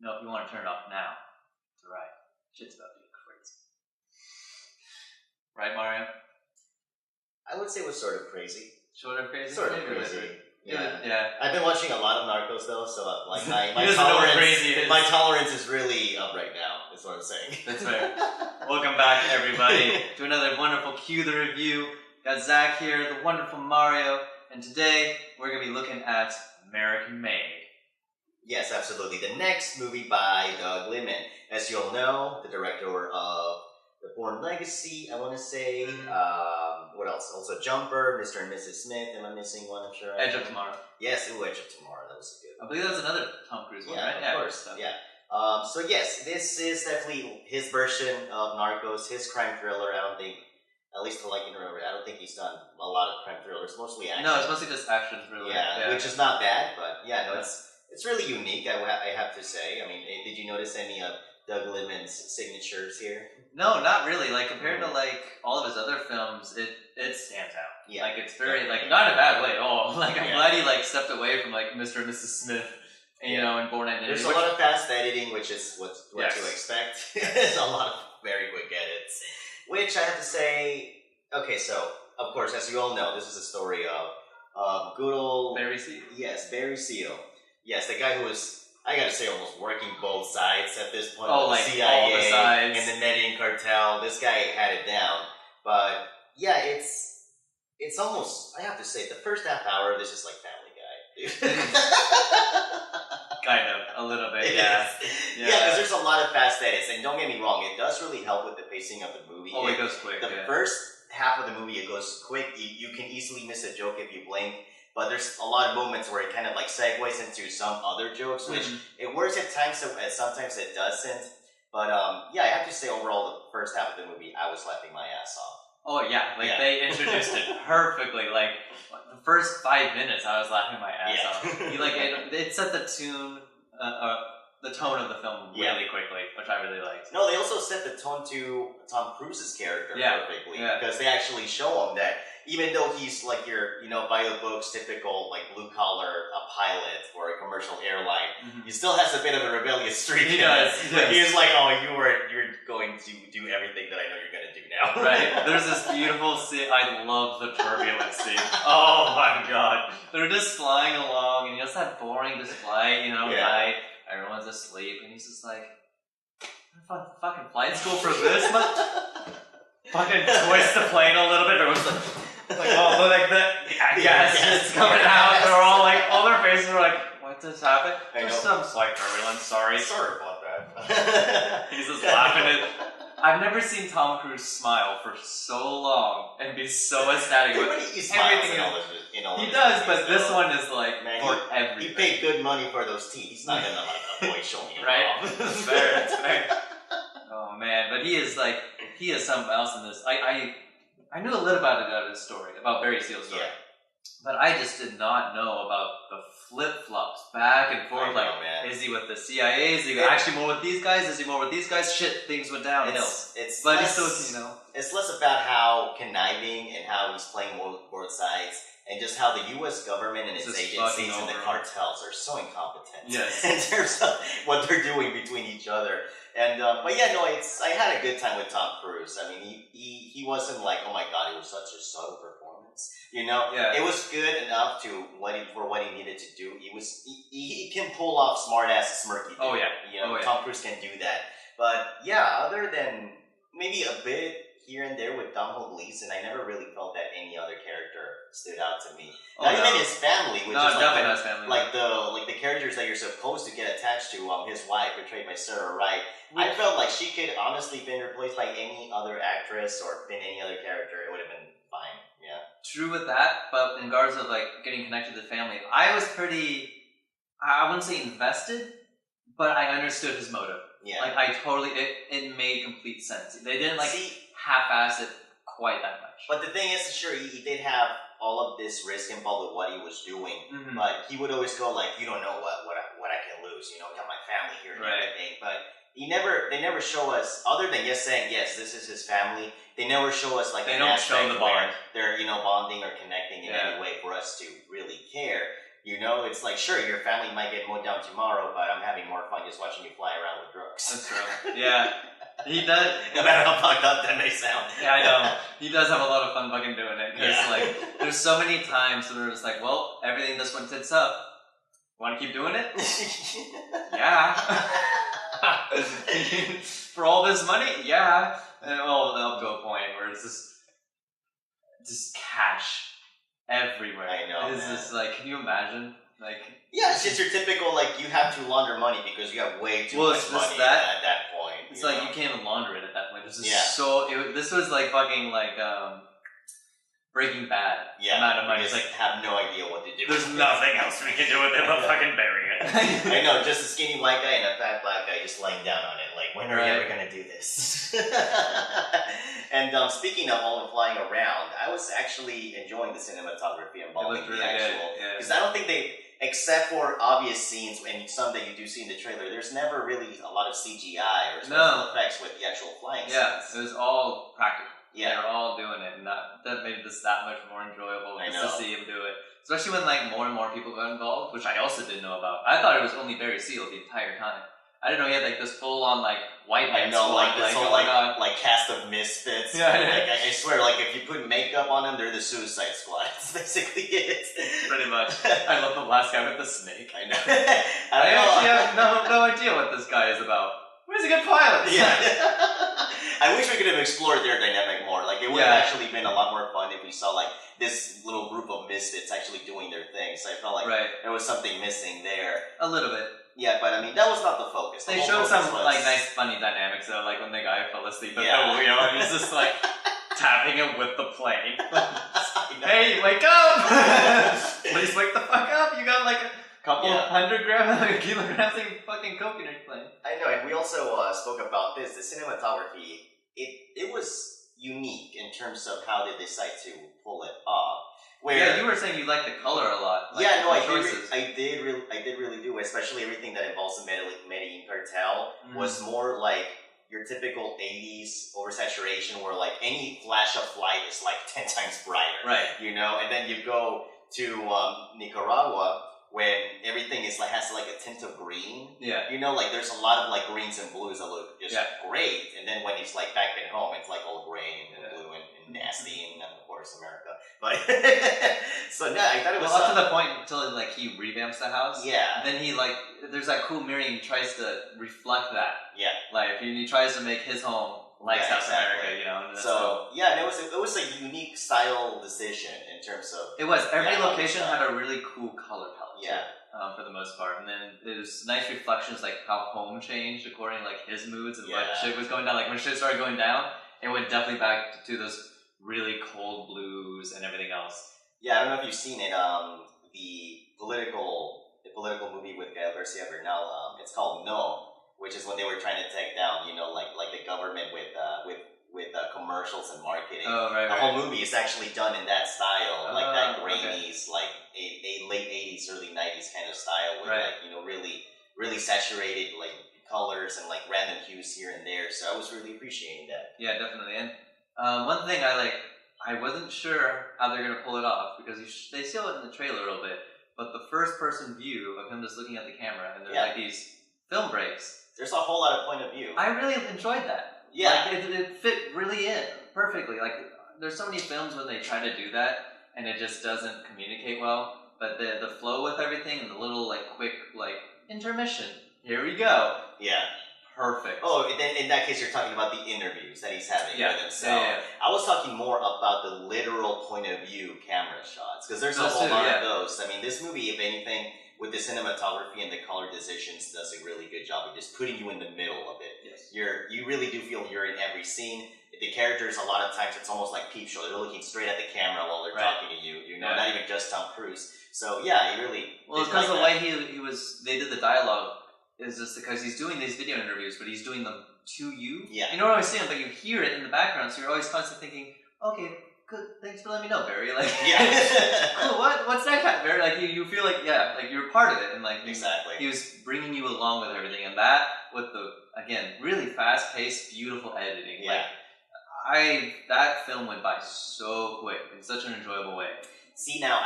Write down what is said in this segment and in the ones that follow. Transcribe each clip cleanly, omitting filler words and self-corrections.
No, if you want to turn it off now, it's alright. Shit's about to get crazy. Right, Mario? I would say it was sort of crazy. Sort of crazy? Sort of crazy. Yeah. I've been watching a lot of Narcos though, so like my tolerance is really up right now. Is what I'm saying. That's fair. Welcome back, everybody, to another wonderful Cue the Review. Got Zach here, the wonderful Mario, and today we're gonna be looking at American Made. Yes, absolutely. The next movie by Doug Liman. As you'll know, the director of The Bourne Legacy, I want to say. What else? Also Jumper, Mr. and Mrs. Smith. Am I missing one? I'm sure. Edge of Tomorrow. Yes, Edge of Tomorrow. That was good. I believe that's another Tom Cruise one, right? Of course. So. Yeah. So yes, this is definitely his version of Narcos, his crime thriller. I don't think, at least I can remember, I don't think he's done a lot of crime thrillers. Mostly action. No, it's mostly just action thriller. Yeah, which is not bad, but it's really unique. I have to say. I mean, did you notice any of Doug Liman's signatures here? No, not really. Like compared to like all of his other films, it stands out. Yeah, like it's very not in a bad way at all. Like I'm glad he like stepped away from like Mr. and Mrs. Smith, you know, and Bourne Identity. There's a lot of fast editing, which is what to expect. There's a lot of very quick edits, which I have to say. Okay, so of course, as you all know, this is a story of good old Barry Seal. Yes, Barry Seal. Yes, the guy who was, I gotta say, almost working both sides at this point. Oh, with like the CIA all the sides. and the Medellin cartel. This guy had it down. But yeah, it's almost, I have to say, the first half hour of this is like Family Guy. Kind of, a little bit, Yeah, because there's a lot of fast edits, and don't get me wrong, it does really help with the pacing of the movie. Oh, it goes quick. The first half of the movie, it goes quick. You can easily miss a joke if you blink. But there's a lot of moments where it kind of like segues into some other jokes, which it works at times, so sometimes it doesn't. But I have to say overall, the first half of the movie, I was laughing my ass off. Oh yeah, they introduced it perfectly. Like the first 5 minutes, I was laughing my ass off. It set the tune, the tone of the film really quickly, which I really liked. No, they also set the tone to Tom Cruise's character perfectly because they actually show him that. Even though he's like your, by the books, typical like blue collar pilot for a commercial airline, he still has a bit of a rebellious streak. He does. He's like, oh, you're going to do everything that I know you're going to do now. Right. There's this beautiful scene. I love the turbulence scene. Oh my god. They're just flying along, and it's that boring just flight, night. Everyone's asleep, and he's just like, fucking flight school for this much? Fucking twist the plane a little bit. Everyone's like that. Gas is coming out. They're all like, all their faces are like, what just happened? Just some slight turbulence. Sorry about that. He's just laughing at. I've never seen Tom Cruise smile for so long and be so ecstatic with everything. He does, but this one is like for everything. He paid good money for those teeth. He's not gonna like avoid showing it right? off. It's fair. Oh man, but he is something else in this. I knew a little about his story, about Barry Seal's story. But I just did not know about the flip-flops back and forth. Is he with the CIA? Is he actually more with these guys? Is he more with these guys? Shit, things went downhill. It's less about how conniving and how he's playing both sides, and just how the U.S. government and its agencies and the cartels are so incompetent in terms of what they're doing between each other. And I had a good time with Tom Cruise. I mean, he wasn't like, oh my god, it was such a subtle performance. It was good enough for what he needed to do. He can pull off smart ass smirky. Tom Cruise can do that. But other than maybe a bit here and there with Donald Gleason, I never really felt that any other character stood out to me. Not even his family, which is definitely not his family. Like the characters that you're supposed to get attached to. His wife, portrayed by Sarah Wright. I felt like she could honestly been replaced by any other actress or been any other character. It would have been fine. Yeah. True with that, but in regards of like getting connected to the family, I was pretty. I wouldn't say invested, but I understood his motive. Yeah. Like I totally, it made complete sense. They didn't half-ass it quite that much. But the thing is, sure, he did have all of this risk involved with what he was doing, but he would always go like, you don't know what I can lose. Got my family here and everything. But they never show us, other than saying yes, this is his family. They never show us like they don't show the bond. They're bonding or connecting in any way for us to really care. You know, it's like, sure, your family might get mowed down tomorrow, but I'm having more fun just watching you fly around with drugs. That's true. Yeah. He does. No matter how fucked up that may sound. Yeah, I know. He does have a lot of fun fucking doing it. Because, like, there's so many times where it's like, well, everything this one tits up. Want to keep doing it? Yeah. For all this money? Yeah. And, well, they'll go a point where it's just cash everywhere. I know. It's just like, can you imagine? Like, yeah, it's just your typical, like, you have to launder money because you have way too much money at that point. It's like, you can't even launder it at that point. This is this was like fucking, like, Breaking Bad amount of money. It's like, have no idea what to do. There's nothing else we can do with it but fucking bury it. I know, just a skinny white guy and a fat black guy just laying down on it. Like, when are we ever going to do this? And speaking of only flying around, I was actually enjoying the cinematography involving the actual... Because I don't think they... Except for obvious scenes and some that you do see in the trailer, there's never really a lot of CGI or special effects with the actual flying scenes. Yeah, it was all practical. Yeah. They're all doing it, and that made this that much more enjoyable to see him do it. Especially when like more and more people got involved, which I also didn't know about. I thought it was only Barry Seal the entire time. I didn't know he had like this full on like white man. I know, like this whole like cast of misfits. Yeah, like, I swear, like if you put makeup on them, they're the Suicide Squad. That's basically it. Pretty much. I love the last guy with the snake. I know. I actually have no idea what this guy is about. He's a good pilot. Yeah. I wish we could have explored their dynamic more. Like, it would have actually been a lot more fun if we saw, like, this little group of misfits actually doing their thing. So I felt like there was something missing there. A little bit. Yeah, but I mean, that was not the focus. They showed some, like, nice, funny dynamics, though, like when the guy fell asleep at the wheel, and he's just, like, tapping him with the plane. Hey, wake up! Please wake the fuck up! You got, like, couple 100 kilograms of fucking coke in your plane. I know, and we also spoke about this. The cinematography, it was unique in terms of how they decide to pull it off. Where, you were saying you like the color a lot. Like I did really do, especially everything that involves the Medellin cartel was more like your typical 80s oversaturation where like any flash of light is like 10 times brighter. Right. You know, and then you go to Nicaragua when everything is like has like a tint of green. Yeah. You know, like there's a lot of like greens and blues that look just great. And then when it's like back at home, it's like all gray and blue and nasty and of course America. But so yeah, I thought it was up to the point until like he revamps the house. Yeah. Then he like there's that cool mirroring. He tries to reflect that. Yeah. Like he tries to make his home like South America, you know. And so yeah, and it was a unique style decision in terms of. It was every location had a really cool color palette. Yeah. For the most part, and then there's nice reflections like how home changed according to like his moods and what shit was going down. Like when shit started going down, it went definitely back to those really cold blues and everything else. Yeah, I don't know if you've seen it. The political movie with Gael Garcia Bernal. It's called No, which is when they were trying to take down, you know, like the government with commercials and marketing. Oh, right. The whole movie is actually done in that style, like that grainies, like a late 80s, early 90s kind of style with like, you know, really, really saturated like colors and like random hues here and there. So I was really appreciating that. Yeah, definitely. And one thing I wasn't sure how they're going to pull it off because they show it in the trailer a little bit, but the first person view of him just looking at the camera and there's like these film breaks. There's a whole lot of point of view. I really enjoyed that. Yeah. Like, it fit really in perfectly. Like, there's so many films when they try to do that, and it just doesn't communicate well. But the flow with everything and the little, like, quick, like, intermission. Here we go. Yeah. Perfect. Oh, in that case, you're talking about the interviews that he's having with himself. Yeah. I was talking more about the literal point of view camera shots, because there's a whole lot of those. I mean, this movie, if anything, with the cinematography and the color decisions, does a really good job of just putting you in the middle of it. Yes. You really do feel you're in every scene. The characters, a lot of times, it's almost like peep show. They're looking straight at the camera while they're talking to you. You know, not even just Tom Cruise. So yeah, he really. Well, it's because the way they did the dialogue is just because he's doing these video interviews, but he's doing them to you. Yeah. You don't always see them, but you hear it in the background, so you're always constantly thinking, okay. Good, thanks for letting me know, Barry. Like, cool. What's that kind, Barry? Like, you feel like, like you're part of it, and like, he was bringing you along with everything, and that with the really fast-paced, beautiful editing. Yeah. Like, that film went by so quick in such an enjoyable way. See, now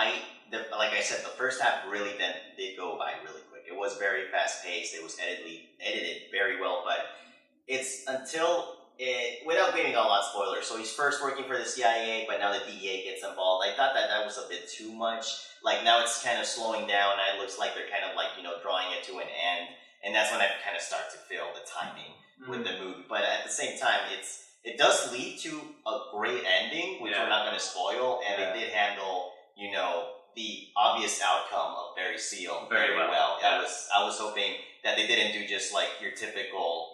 like I said, the first half really did go by really quick. It was very fast paced. It was edited very well, but it's without giving a lot of spoilers. So he's first working for the CIA, but now the DEA gets involved. I thought that was a bit too much. Like now it's kind of slowing down. And it looks like they're kind of like drawing it to an end, and that's when I kind of start to feel the timing with the movie. But at the same time, it does lead to a great ending, which we're not going to spoil, and they did handle the obvious outcome of Barry Seal very well. Yeah. I was hoping that they didn't do just like your typical,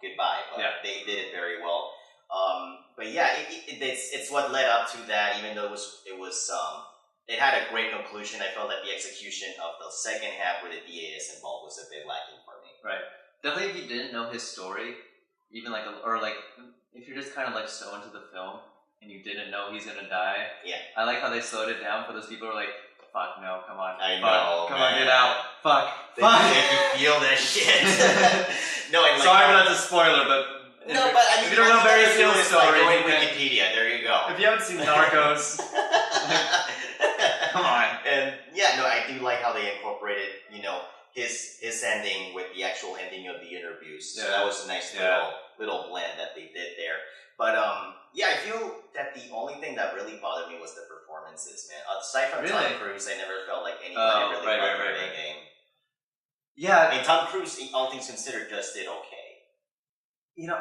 goodbye, but they did it very well. But yeah, it's what led up to that. Even though it had a great conclusion, I felt that the execution of the second half where the DA is involved was a bit lacking for me. Right. Definitely, if you didn't know his story, even if you're just kind of like so into the film and you didn't know he's gonna die. Yeah. I like how they slowed it down for those people who are like, fuck no, come on. I know, come on, get out. Fuck. They make you feel that shit. No, and like, sorry about the spoiler, but if you don't know Barry Seal's story, go in Wikipedia. There you go. If you haven't seen Narcos, come on. And I do like how they incorporated, his ending with the actual ending of the interviews. So that was a nice little blend that they did there. But I feel that the only thing that really bothered me was the performances, man. Aside from Tom Cruise, I never felt like anybody really got their A game. Yeah, I mean, Tom Cruise, all things considered, just did okay.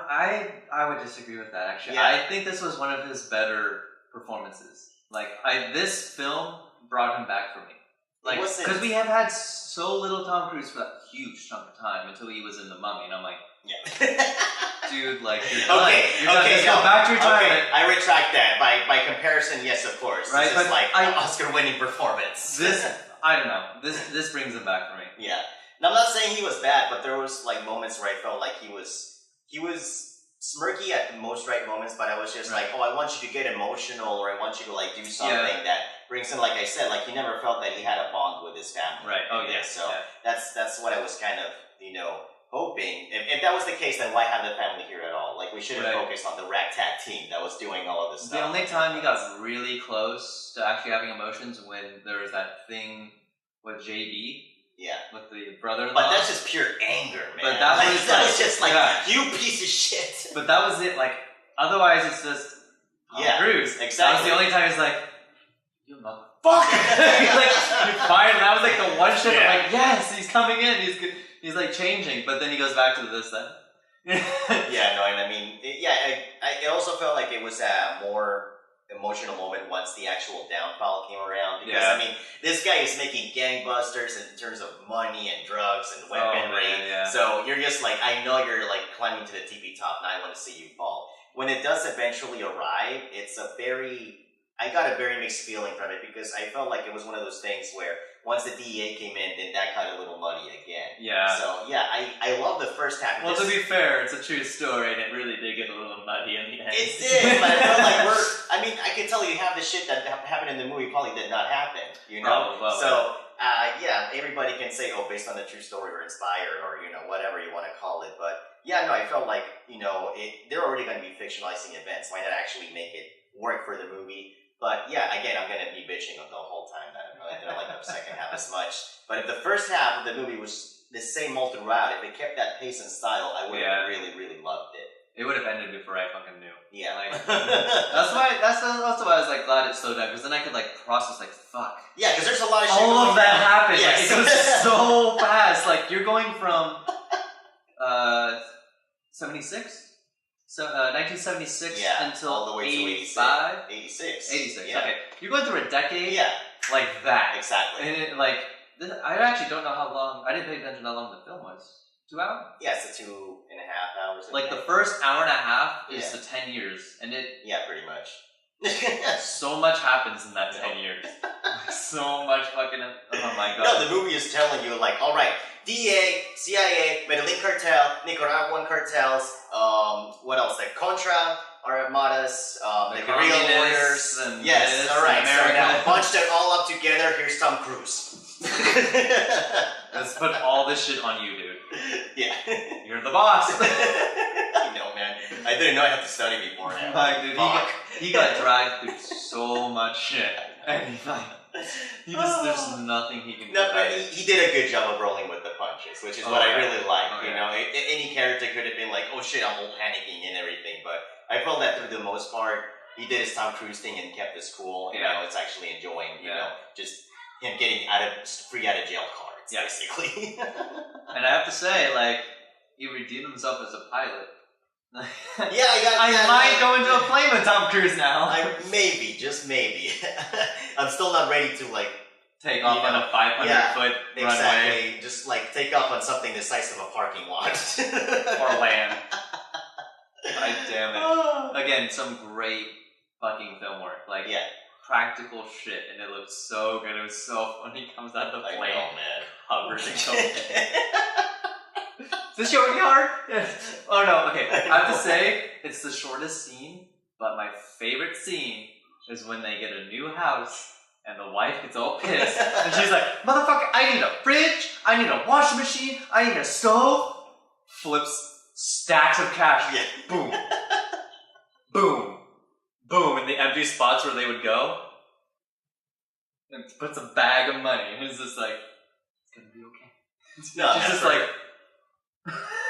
I would disagree with that, actually. Yeah. I think this was one of his better performances. Like, this film brought him back for me. Like, because we have had so little Tom Cruise for that huge chunk of time until he was in The Mummy, and I'm like, dude, like, you're done. Let's go back to retirement. Okay, I retract that. By comparison, yes, of course. Right, this is like an Oscar-winning performance. I don't know. This brings him back for me. Yeah. And I'm not saying he was bad, but there was like moments where I felt like he was smirky at the most right moments, but I was just like, I want you to get emotional, or I want you to like do something that brings him, like I said, like he never felt that he had a bond with his family. Right. Oh yeah. So that's what I was kind of, hoping. If that was the case, then why have the family here at all? Like we should have focused on the ragtag team that was doing all of this stuff. The only time he got really close to actually having emotions when there was that thing with JB. Yeah. With the brother-in-law. But that's just pure anger, man. But that was just like, you piece of shit. But that was it. Like, otherwise it's just Tom Cruise. Exactly. That was the only time he's like, you motherfucker. You're fired. That was like the one shit. I'm like, yes, he's coming in. He's like changing. But then he goes back to this then. And I mean, I also felt like it was a more emotional moment once the actual downfall came around, because I mean, this guy is making gangbusters in terms of money and drugs and weaponry. So you're just like, I know you're like climbing to the TV top, and I want to see you fall. When it does eventually arrive, I got a very mixed feeling from it, because I felt like it was one of those things where once the DEA came in, then that got a little muddy again. Yeah. So I love the first half. Well, to be fair, it's a true story, and it really did get a little muddy in the end. It did, but I felt like I can tell you half the shit that happened in the movie probably did not happen, Probably. So, everybody can say, based on the true story or inspired or, whatever you want to call it. But, I felt like, they're already going to be fictionalizing events. Why not actually make it work for the movie? But, again, I'm going to be bitching the whole time that I didn't like the second half as much. But if the first half of the movie was the same all throughout, if it kept that pace and style, I would have really, really loved it. It would have ended before I fucking knew. Yeah. That's also why I was like glad it slowed down, because then I could like process like, fuck. Yeah, because there's a lot of shit all of that down. happened. Yes. Like, it goes so fast. Like you're going from 76? So 1976 until all the way 85? to 86. 86. Yeah. Okay. You're going through a decade. Yeah. Like that. Exactly. And I actually don't know how long. I didn't pay attention to how long the film was. 2 hours? Yeah, it's 2.5 hours. Like the first hour and a half is the 10 years, and it. Yeah, pretty much. So much happens in that 10 years. So much fucking. Oh my god. No, the movie is telling you like, all right, DEA, CIA, Medellin cartel, Nicaraguan cartels. What else? Like Contra, Armadas, the guerrilla warriors. And yes, all right. So now bunch them all up together. Here's Tom Cruise. Let's put all this shit on you, dude. Yeah. You're the boss. I know, man. I didn't know I had to study beforehand. Dude, he got dragged through so much shit. And he's like, There's nothing he can do. No, but he did a good job of rolling with the punches, which is what I really like. You know, any character could have been like, oh shit, I'm all panicking and everything, but I felt that through the most part, he did his Tom Cruise thing and kept his cool. You know, it's actually enjoying, you know, just him getting free out of jail cards, basically. And I have to say, like, he redeemed himself as a pilot. I might go into a plane with Tom Cruise now. Maybe, just maybe. I'm still not ready to like take off on a 500-foot runway. Exactly. Just like take off on something the size of a parking lot or land. God damn it! Again, some great fucking film work. Like practical shit, and it looked so good. It was so funny. He comes out of the plane, covered in cocaine. Is this your yard? Oh no, okay. I have to say, it's the shortest scene, but my favorite scene is when they get a new house and the wife gets all pissed and she's like, motherfucker, I need a fridge, I need a washing machine, I need a stove. Flips stacks of cash. Boom. Boom. Boom. In the empty spots where they would go. And puts a bag of money. And it's just like, it's gonna be okay. No, she's just like,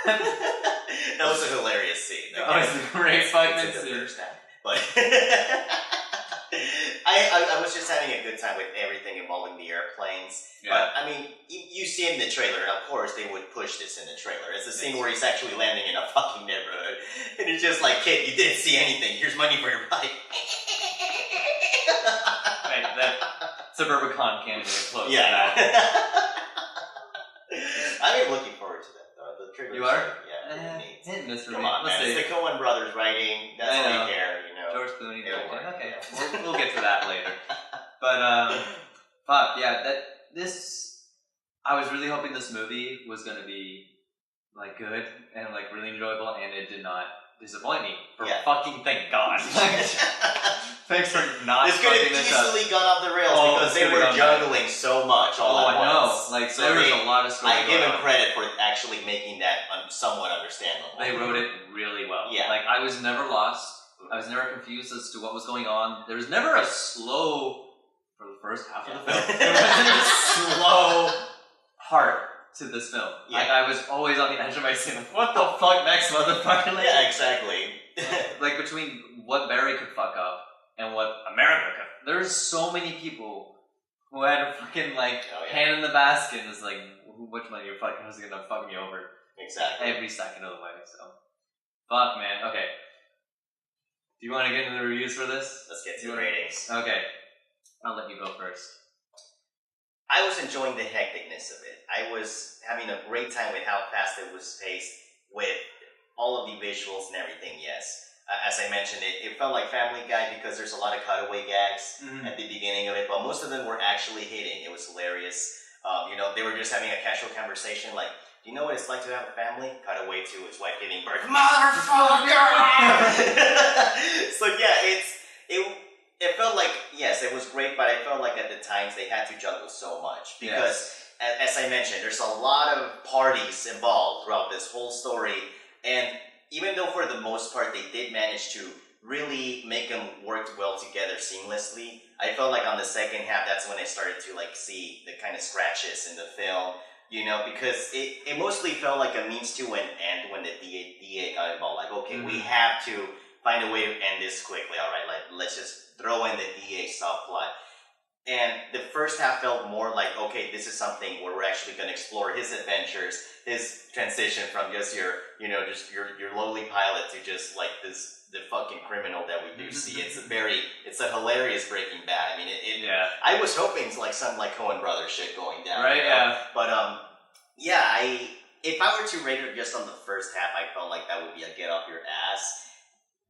that was a hilarious scene. That was a great fucking scene. But I was just having a good time with everything involving the airplanes. But I mean, you see it in the trailer, and of course they would push this in the trailer. It's the scene where he's actually landing in a fucking neighborhood, and it's just like, kid, you didn't see anything. Here's money for your bike. Right, that Suburbicon can't even close to that. I'm looking forward to that. The trailer. You are? Yeah. Hit and miss for Come me. on, man. It's the Coen brothers writing. That's all we care, you know. George Clooney directing. Okay, we'll get to that later. But fuck yeah, I was really hoping this movie was gonna be like good and like really enjoyable, and it did not disappoint me. For fucking thank God. Thanks for not. This could have easily gone off the rails because they were juggling so much all at once. I know. Like so there was a lot of story. I give them credit for actually making that somewhat understandable. They wrote it really well. Yeah. Like I was never lost. I was never confused as to what was going on. There was never a slow for the first half of the film. There wasn't a slow part to this film. Like I was always on the edge of my seat. Like, what the fuck next, motherfucker? Like, yeah, exactly. Like between what Barry could fuck up and what America could. There's so many people who had a fucking like hand in the basket and it's like, which one of your fucking is gonna fuck me over? Exactly. Every second of the way. So, fuck, man. Okay. Do you want to get into the reviews for this? Let's get to the ratings. Okay. I'll let you go first. I was enjoying the hecticness of it. I was having a great time with how fast it was paced, with all of the visuals and everything, yes. As I mentioned, it felt like Family Guy because there's a lot of cutaway gags at the beginning of it, but most of them were actually hitting. It was hilarious. You know, they were just having a casual conversation like, do you know what it's like to have a family? Cut away to his wife giving birth. Motherfucker! So yeah, it felt like, yes, it was great, but I felt like at the times they had to juggle so much. Because, as I mentioned, there's a lot of parties involved throughout this whole story. And even though for the most part they did manage to really make them work well together seamlessly, I felt like on the second half, that's when I started to like see the kind of scratches in the film. You know, because it mostly felt like a means to an end when the DA got involved. Like, okay, we have to find a way to end this quickly. All right, like let's just throw in the DA subplot. And the first half felt more like, okay, this is something where we're actually going to explore his adventures, his transition from just your lowly pilot to just like the fucking criminal that we do see. It's a hilarious Breaking Bad. I mean, I was hoping it's like some like Coen Brothers shit going down. Right, you know? But, if I were to rate it just on the first half, I felt like that would be a get off your ass.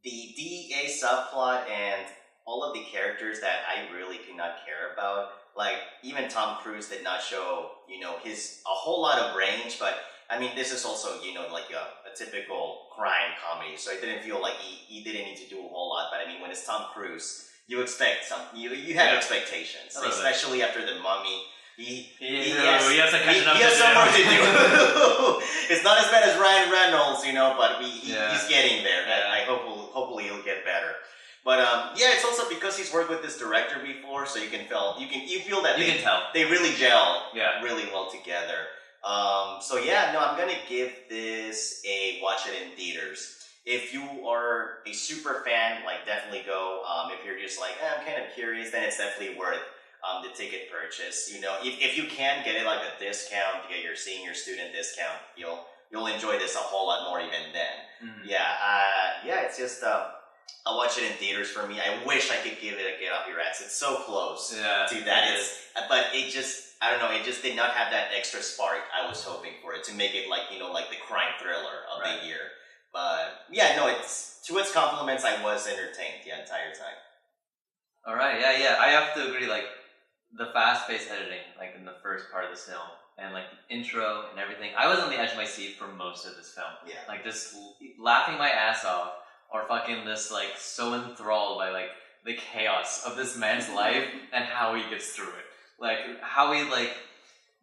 The DEA subplot and all of the characters that I really could not care about, like even Tom Cruise did not show, you know, a whole lot of range, but I mean, this is also, you know, like a typical crime comedy, so I didn't feel like he didn't need to do a whole lot, but I mean, when it's Tom Cruise, you expect you have expectations, especially after The Mummy. He has some work to do. It's not as bad as Ryan Reynolds, you know, but he's getting there. I hopefully he'll get better. But yeah, it's also because he's worked with this director before, so you feel that you can tell they really gel really well together. So yeah, no, I'm gonna give this a watch it in theaters. If you are a super fan, like definitely go. If you're just like, I'm kind of curious, then it's definitely worth the ticket purchase. You know, if you can get it like a discount, you get your senior student discount, you'll enjoy this a whole lot more even then. Mm-hmm. Yeah, it's just I'll watch it in theaters for me. I wish I could give it a get off your ass. It's so close to that. But it just, I don't know, it just did not have that extra spark I was hoping for it to make it like, like the crime thriller of the year. But yeah, no, to its compliments, I was entertained the entire time. All right, yeah. I have to agree, like, the fast-paced editing, like in the first part of this film, and like the intro and everything. I was on the edge of my seat for most of this film. Yeah. Like just laughing my ass off, or fucking just like so enthralled by like the chaos of this man's life and how he gets through it. Like how he like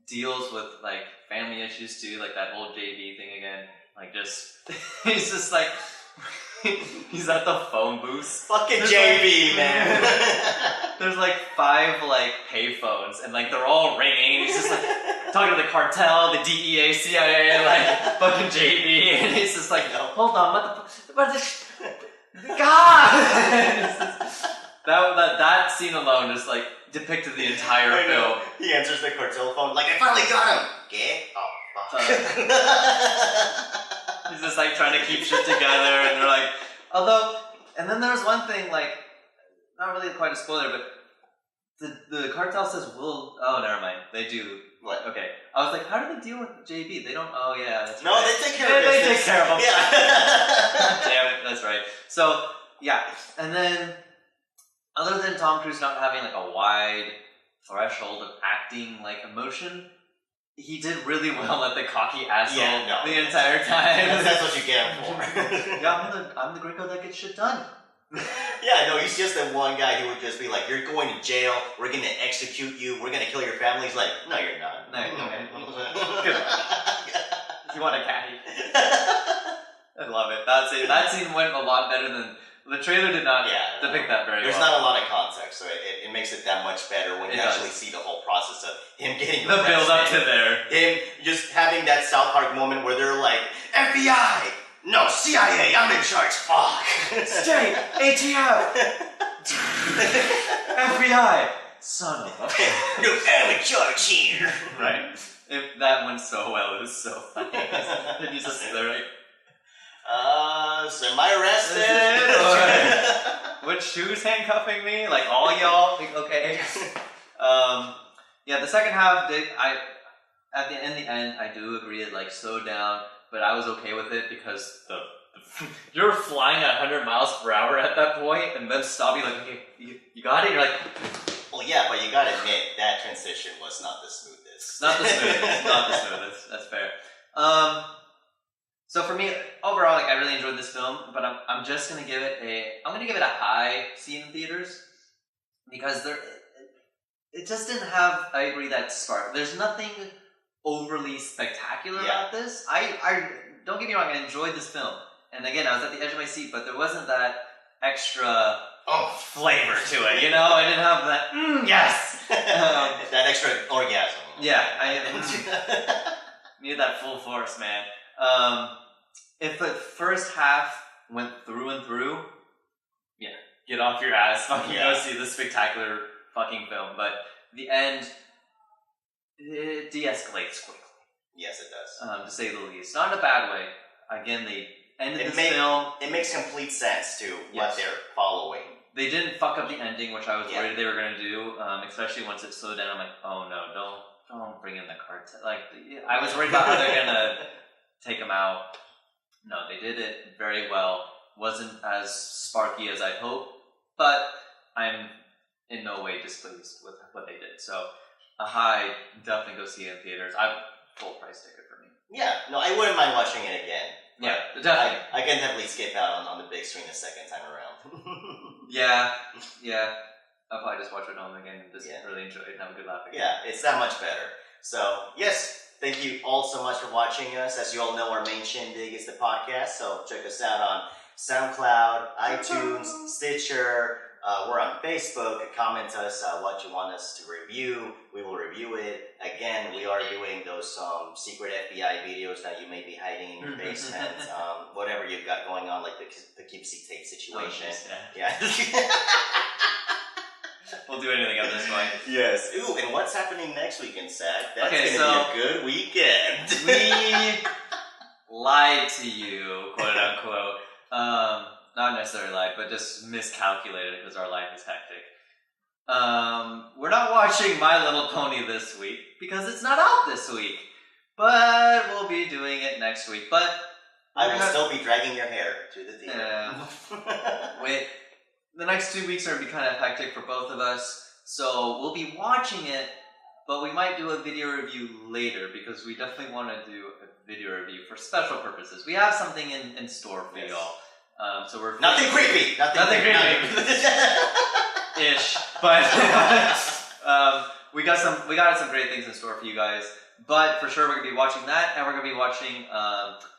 deals with like family issues too, like that whole JB thing again. Like just he's just like he's at the phone booth. Fucking JB, man. There's like 5 like pay phones and like they're all ringing. He's just like talking to the cartel, the DEA, CIA, like fucking JB, and he's just like, hold on, what the God! that scene alone just like depicted the entire film. He answers the cartel phone like, I finally got him. Okay? Oh fuck. He's just like trying to keep shit together, and they're like, and then there's one thing like, not really quite a spoiler, but the cartel says never mind, they do. What? Okay. I was like, how do they deal with JB? They don't, that's no, right. they take care of business. They take care of him. Yeah. Damn it, that's right. So, yeah, and then, other than Tom Cruise not having like a wide threshold of acting like emotion, he did really well at the cocky asshole the entire time. That's what you get him for. I'm the Greco that gets shit done. Yeah, no, he's just that one guy who would just be like, you're going to jail, we're going to execute you, we're going to kill your family. He's like, no, you're not. No, good luck. You want a caddy? I love it. That scene went a lot better than... The trailer did not depict that very well. There's not a lot of context, so it makes it that much better when you actually see the whole process of him getting the build up to there. Him just having that South Park moment where they're like, FBI! No, CIA, I'm in charge. Fuck. State, ATF. FBI. Son of a... No, I'm in charge here. Right. If that went so well, it was so funny. Then he's just like... semi-arrested? Which who's handcuffing me? Like all y'all? Okay. The second half, in the end, I do agree it like slowed down, but I was okay with it because you're flying at 100 miles per hour at that point, and then stopping like, okay, you got it? You're like... Well, yeah, but you gotta admit, that transition was not the smoothest. Not the smoothest, that's fair. So for me, overall, like I really enjoyed this film, but I'm just gonna give it a high C in theaters because it just didn't have, I agree, that spark. There's nothing overly spectacular about this. I don't get me wrong, I enjoyed this film, and again, I was at the edge of my seat, but there wasn't that extra flavor to it. You know, I didn't have that. Yes, that extra orgasm. Yeah, I needed that full force, man. If the first half went through and through, get off your ass, fucking go see this spectacular fucking film. But the end, it de-escalates quickly. Yes, it does. To say the least. Not in a bad way. Again, they ended this film. It makes complete sense to what they're following. They didn't fuck up the ending, which I was worried they were going to do, especially once it slowed down. I'm like, oh no, don't bring in the cartel. Like, I was worried about how they're going to take him out. No, they did it very well. Wasn't as sparky as I'd hoped, but I'm in no way displeased with what they did. So, a high, definitely go see it in theaters. Full price ticket for me. Yeah, no, I wouldn't mind watching it again. Yeah, definitely. I can definitely skip out on the big screen a second time around. Yeah. I'll probably just watch it home again and just really enjoy it and have a good laugh again. Yeah, it's that much better. So, yes, thank you all so much for watching us. As you all know, our main shindig is the podcast, so check us out on SoundCloud, iTunes, Stitcher. We're on Facebook. Comment us what you want us to review. We will review it. Again, we are doing those secret FBI videos that you may be hiding in your basement. Whatever you've got going on, like the Poughkeepsie tape situation. Yeah. We'll do anything at this point. Yes. Ooh, and what's happening next weekend, Zach? That's going to be a good weekend. We lied to you, quote unquote. Not necessarily lied, but just miscalculated because our life is hectic. We're not watching My Little Pony this week because it's not out this week. But we'll be doing it next week. But I will still be dragging your hair to the theater. Wait. The next 2 weeks are going to be kind of hectic for both of us, so we'll be watching it, but we might do a video review later because we definitely want to do a video review for special purposes. We have something in store for y'all. So we're nothing creepy. Nothing creepy. Ish, but we got some great things in store for you guys. But for sure, we're gonna be watching that, and we're gonna be watching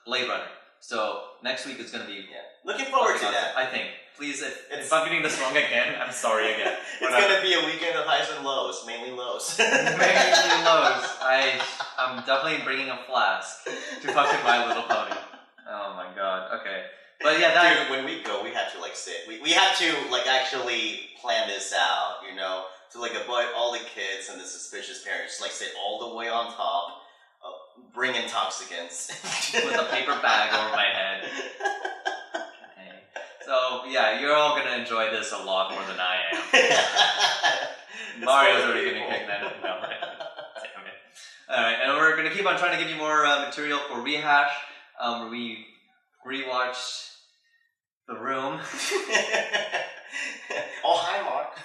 Blade Runner. So next week is gonna be looking forward to that. I think. Please, if I'm getting this wrong again, I'm sorry again. It's gonna be a weekend of highs and lows, mainly lows. Mainly lows. I'm definitely bringing a flask to fucking My Little Pony. Oh my god. Okay. But yeah, dude, when we go, we have to sit. We have to actually plan this out, to avoid all the kids and the suspicious parents. Sit all the way on top, bring intoxicants with a paper bag over my head. Okay. So yeah, you're all gonna enjoy this a lot more than I am. Mario's already gonna kick that up. No, right? Damn it. All right, and we're gonna keep on trying to give you more material for Rehash. We rewatched The Room. Oh, hi, Mark.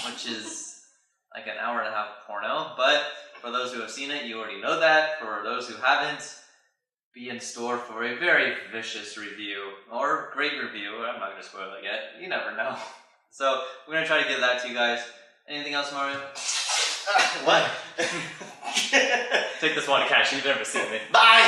Which is like an hour and a half porno. But for those who have seen it, you already know that. For those who haven't, be in store for a very vicious review. Or great review. I'm not going to spoil it yet. You never know. So we're going to try to give that to you guys. Anything else, Mario? What? Take this one, Cash. You've never seen me. Bye!